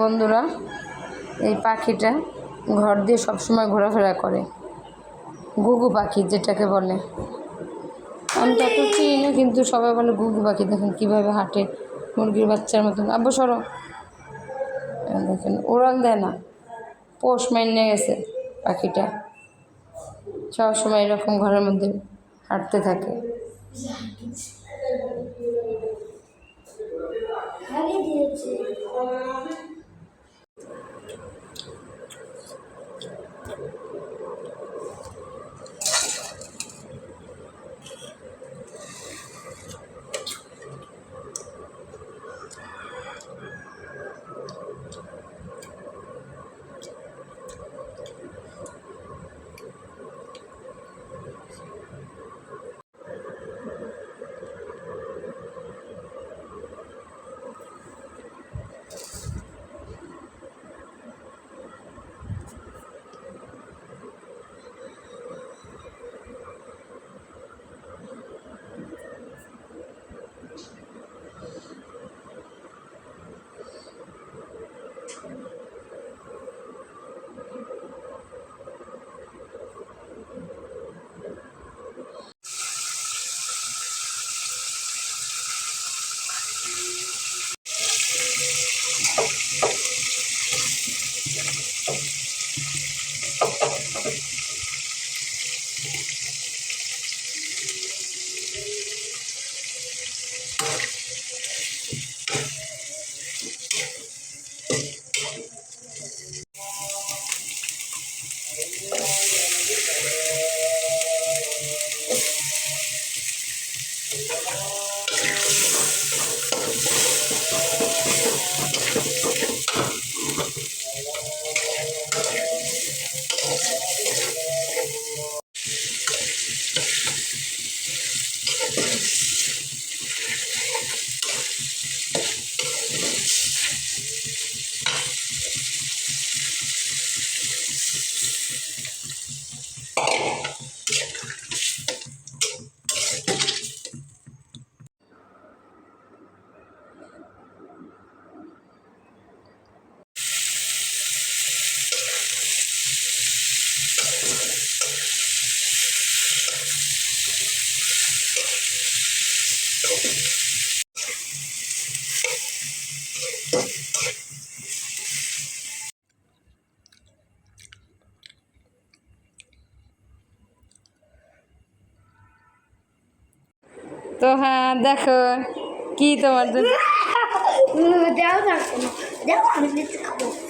বন্ধুরা, এই পাখিটা ঘর দিয়ে সবসময় ঘোরাফেরা করে, ঘুঘু পাখি যেটাকে বলে। আমি তো এত চিনি না, কিন্তু সবাই বলে ঘুঘু পাখি। দেখেন কীভাবে হাঁটে, মুরগির বাচ্চার মতন। আব্বু সরো। দেখেন উড়াল দেয় না, পোষ মাইনে গেছে পাখিটা, সবসময় এরকম ঘরের মধ্যে হাঁটতে থাকে। তো হ্যাঁ, দেখো কি তোমার জন্য দেখো আমি খাবো।